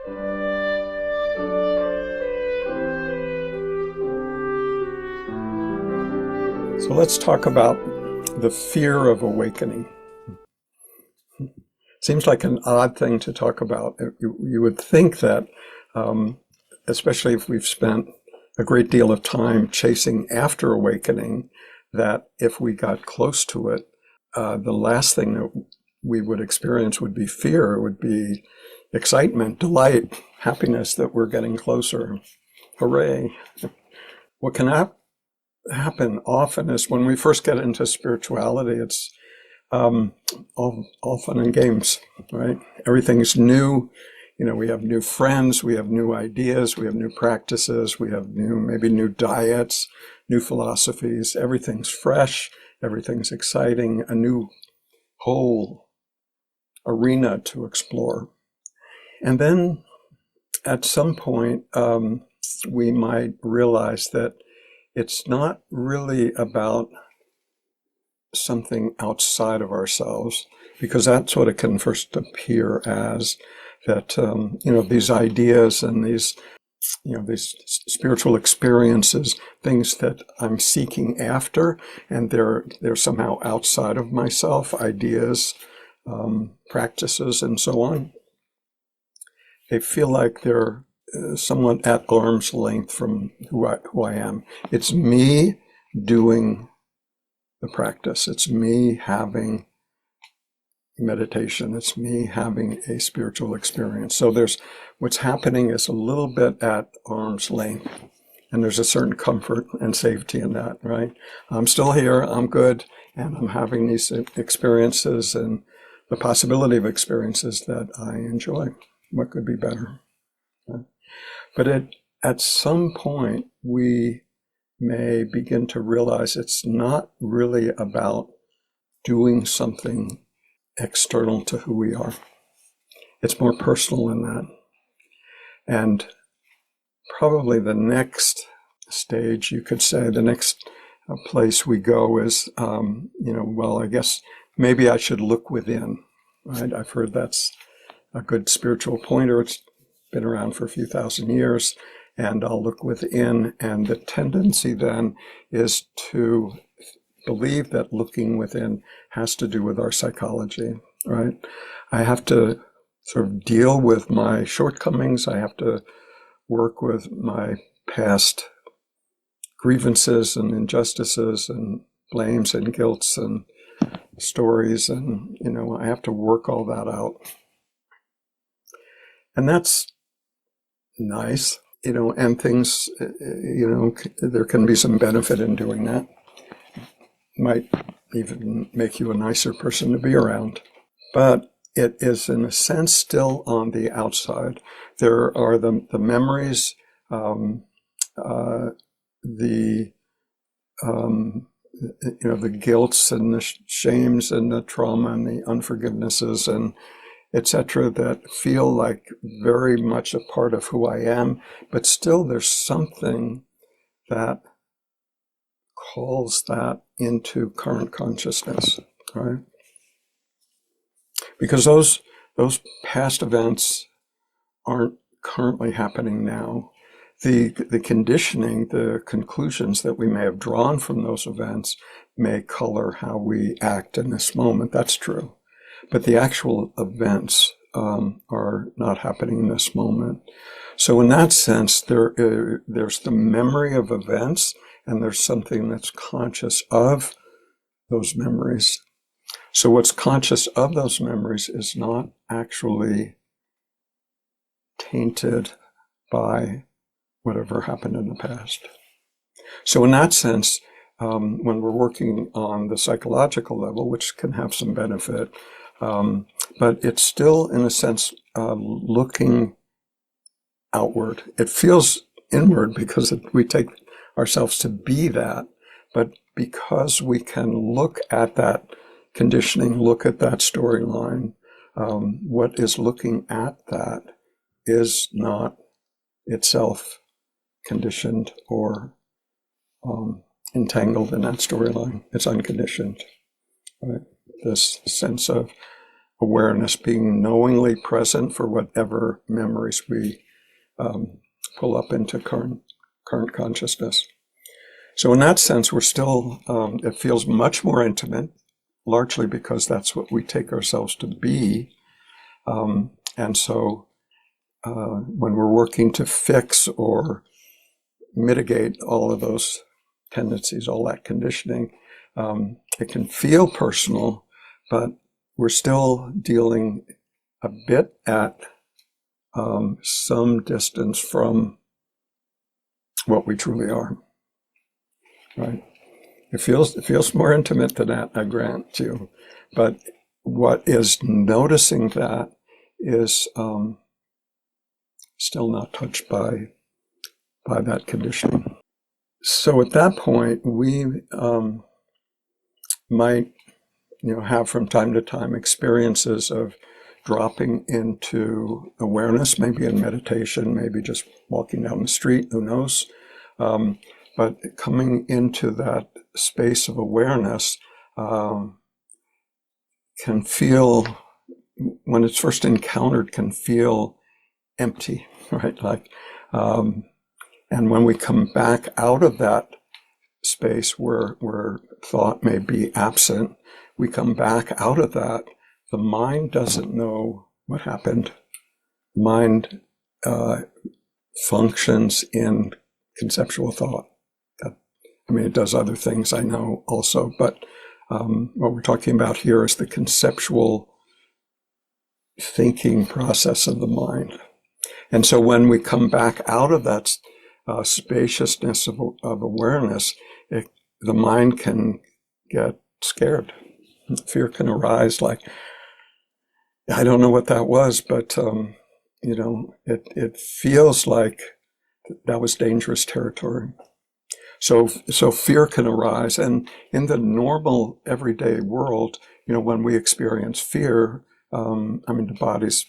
So let's talk about the fear of awakening. Seems like an odd thing to talk about. You would think that, um, especially if we've spent a great deal of time chasing after awakening, that if we got close to it, the last thing that we would experience would be fear. It would be excitement, delight, happiness that we're getting closer. Hooray. What can happen often is when we first get into spirituality, it's all fun and games, right? Everything's new. You know, we have new friends, we have new ideas, we have new practices, we have maybe new diets, new philosophies. Everything's fresh, everything's exciting, a new whole arena to explore. And then at some point, we might realize that it's not really about something outside of ourselves, because that's what it can first appear as, that these ideas and these spiritual experiences, things that I'm seeking after, and they're somehow outside of myself, ideas, practices, and so on. They feel like they're somewhat at arm's length from who I am. It's me doing the practice. It's me having meditation. It's me having a spiritual experience. So what's happening is a little bit at arm's length, and there's a certain comfort and safety in that, right? I'm still here, I'm good, and I'm having these experiences and the possibility of experiences that I enjoy. What could be better? Right? But at some point, we may begin to realize it's not really about doing something external to who we are. It's more personal than that. And probably the next stage, you could say, the next place we go is, I guess maybe I should look within, right? I've heard that's a good spiritual pointer. It's been around for a few thousand years, and I'll look within. And the tendency then is to believe that looking within has to do with our psychology, right? I have to sort of deal with my shortcomings. I have to work with my past grievances and injustices and blames and guilts and stories. And, I have to work all that out. And that's nice, and things, there can be some benefit in doing that. Might even make you a nicer person to be around. But it is, in a sense, still on the outside. There are the memories, the guilts and the shames and the trauma and the unforgivenesses and etc., that feel like very much a part of who I am, but still there's something that calls that into current consciousness, right? Because those past events aren't currently happening now. The conditioning, the conclusions that we may have drawn from those events may color how we act in this moment. That's true. But the actual events are not happening in this moment. So in that sense, there's the memory of events, and there's something that's conscious of those memories. So what's conscious of those memories is not actually tainted by whatever happened in the past. So in that sense, when we're working on the psychological level, which can have some benefit, but it's still, in a sense, looking outward. It feels inward because we take ourselves to be that, but because we can look at that conditioning, look at that storyline, what is looking at that is not itself conditioned or entangled in that storyline. It's unconditioned, right? This sense of awareness being knowingly present for whatever memories we pull up into current consciousness. So in that sense, we're still, it feels much more intimate, largely because that's what we take ourselves to be. And so when we're working to fix or mitigate all of those tendencies, all that conditioning, it can feel personal, but we're still dealing a bit at some distance from what we truly are, right? It feels more intimate than that, I grant you. But what is noticing that is still not touched by that conditioning. So at that point, we might, have from time to time experiences of dropping into awareness, maybe in meditation, maybe just walking down the street, who knows? But coming into that space of awareness can feel, when it's first encountered, can feel empty, right? Like, and when we come back out of that space where thought may be absent, we come back out of that, the mind doesn't know what happened. The mind functions in conceptual thought. It does other things, I know also, but what we're talking about here is the conceptual thinking process of the mind. And so when we come back out of that spaciousness of awareness, the mind can get scared. Fear can arise, like, I don't know what that was, but it feels like that was dangerous territory. So fear can arise, and in the normal everyday world, when we experience fear, the body's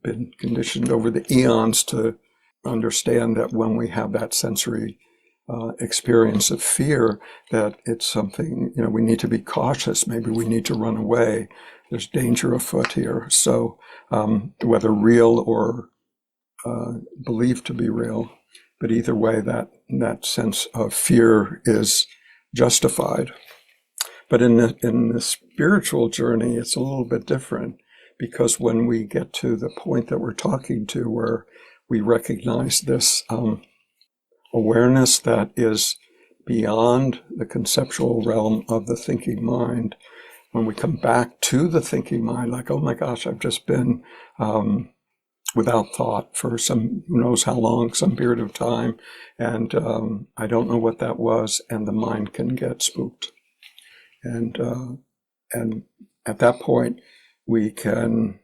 been conditioned over the eons to understand that when we have that sensory experience of fear, that it's something, we need to be cautious. Maybe we need to run away. There's danger afoot here. So whether real or believed to be real, but either way, that sense of fear is justified. But in the spiritual journey, it's a little bit different, because when we get to the point that we're talking to, where we recognize this awareness that is beyond the conceptual realm of the thinking mind, when we come back to the thinking mind, like, oh my gosh, I've just been without thought for who knows how long, some period of time, and I don't know what that was, and the mind can get spooked. And at that point, we can,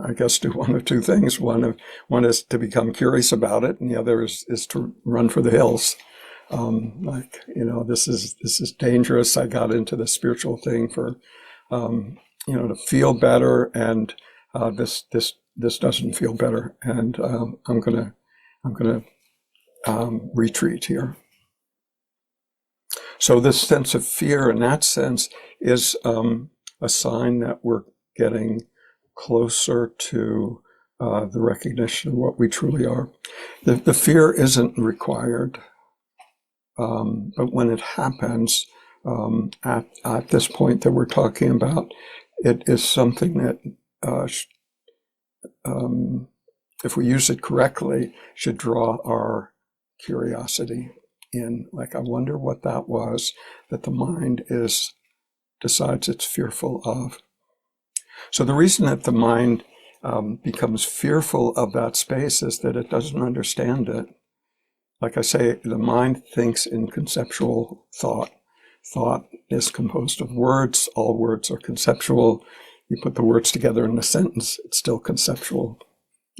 I guess, do one of two things. One is to become curious about it, and the other is to run for the hills. This is dangerous. I got into the spiritual thing for, to feel better, and this doesn't feel better, and I'm gonna retreat here. So this sense of fear, in that sense, is a sign that we're getting closer to the recognition of what we truly are. The fear isn't required, but when it happens at this point that we're talking about, it is something that, if we use it correctly, should draw our curiosity in. Like, I wonder what that was that the mind decides it's fearful of. So the reason that the mind becomes fearful of that space is that it doesn't understand it. Like I say, the mind thinks in conceptual thought. Thought is composed of words. All words are conceptual. You put the words together in a sentence, it's still conceptual.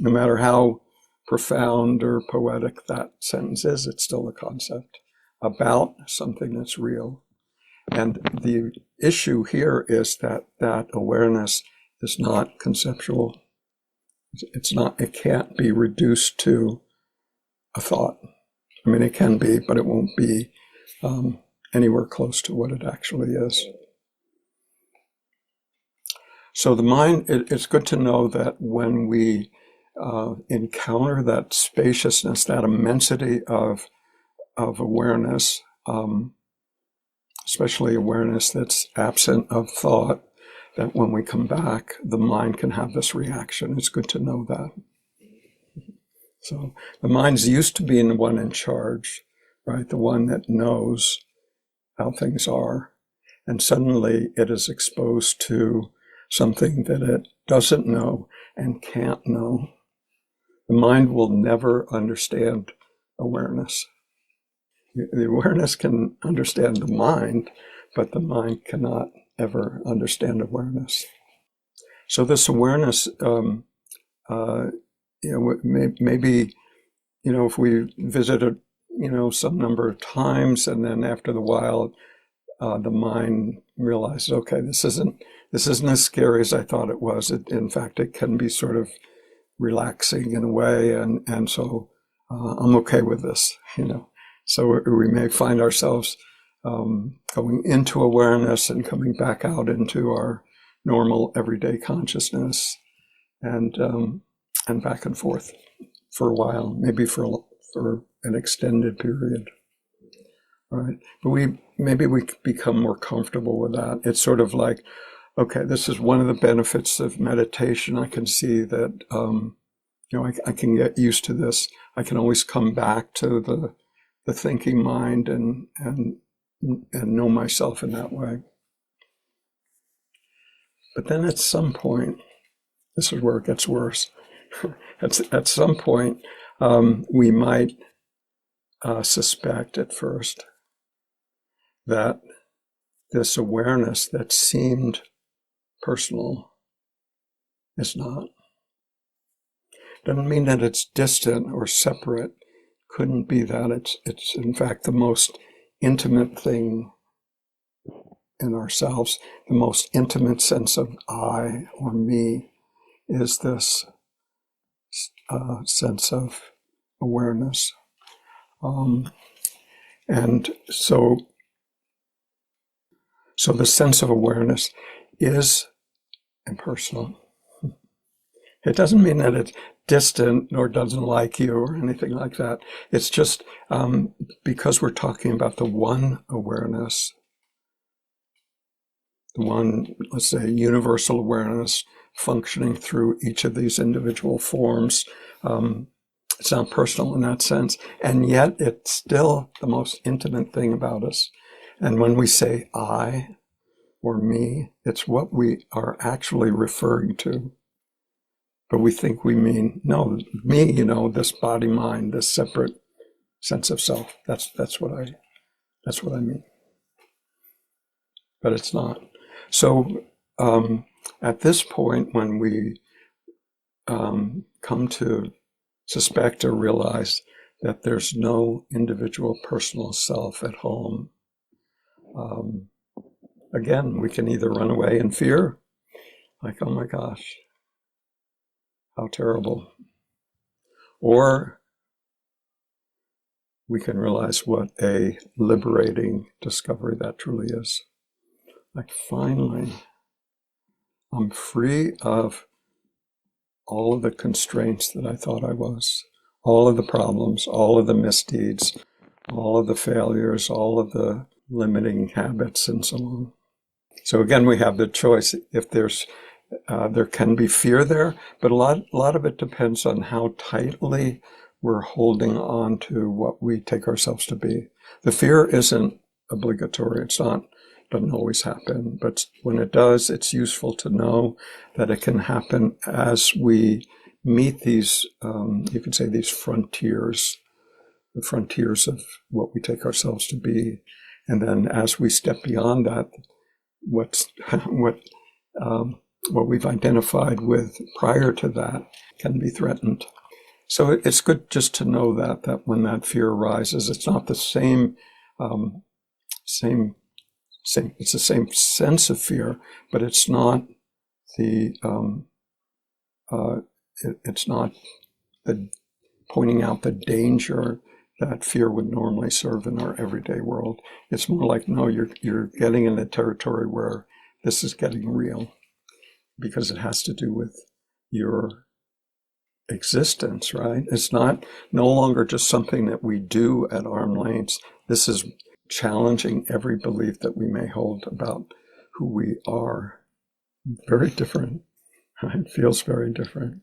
No matter how profound or poetic that sentence is, it's still a concept about something that's real. And the issue here is that awareness is not conceptual. It can't be reduced to a thought. It can be, but it won't be anywhere close to what it actually is. So the mind, it's good to know that when we encounter that spaciousness, that immensity of awareness, especially awareness that's absent of thought, that when we come back, the mind can have this reaction. It's good to know that. So the mind's used to being the one in charge, right? The one that knows how things are. And suddenly it is exposed to something that it doesn't know and can't know. The mind will never understand awareness. The awareness can understand the mind, but the mind cannot ever understand awareness. So this awareness, maybe, if we visit it, some number of times, and then after the while, the mind realizes, okay, this isn't as scary as I thought it was. In fact, it can be sort of relaxing in a way, and so I'm okay with this. So we may find ourselves going into awareness and coming back out into our normal everyday consciousness, and back and forth for a while, maybe for an extended period. Right. But maybe we become more comfortable with that. It's sort of like, okay, this is one of the benefits of meditation. I can see that, I can get used to this. I can always come back to the thinking mind and know myself in that way. But then at some point, this is where it gets worse. At some point, we might suspect at first that this awareness that seemed personal is not. Doesn't mean that it's distant or separate. Couldn't be that. It's in fact the most intimate thing in ourselves. The most intimate sense of I or me is this sense of awareness. And so the sense of awareness is impersonal. It doesn't mean that it's distant or doesn't like you or anything like that. It's just because we're talking about the one awareness, the one, let's say, universal awareness functioning through each of these individual forms. It's not personal in that sense, and yet it's still the most intimate thing about us. And when we say I or me, it's what we are actually referring to. But we think we mean, no, me, this body, mind, this separate sense of self. That's what I mean. But it's not. So at this point, when we come to suspect or realize that there's no individual personal self at home, again, we can either run away in fear, like, oh my gosh, how terrible. Or we can realize what a liberating discovery that truly is. Like, finally, I'm free of all of the constraints that I thought I was, all of the problems, all of the misdeeds, all of the failures, all of the limiting habits, and so on. So again, we have the choice. If there can be fear there, but a lot of it depends on how tightly we're holding on to what we take ourselves to be. The fear isn't obligatory. Doesn't always happen, but when it does, it's useful to know that it can happen as we meet these, you could say, these frontiers, the frontiers of what we take ourselves to be. And then as we step beyond that, what we've identified with prior to that can be threatened. So it's good just to know that when that fear arises, it's not the same, it's the same sense of fear, but it's not it's not the pointing out the danger that fear would normally serve in our everyday world. It's more like, no, you're getting in a territory where this is getting real. because it has to do with your existence, right? It's not no longer just something that we do at arm's length. This is challenging every belief that we may hold about who we are. Very different. It feels very different.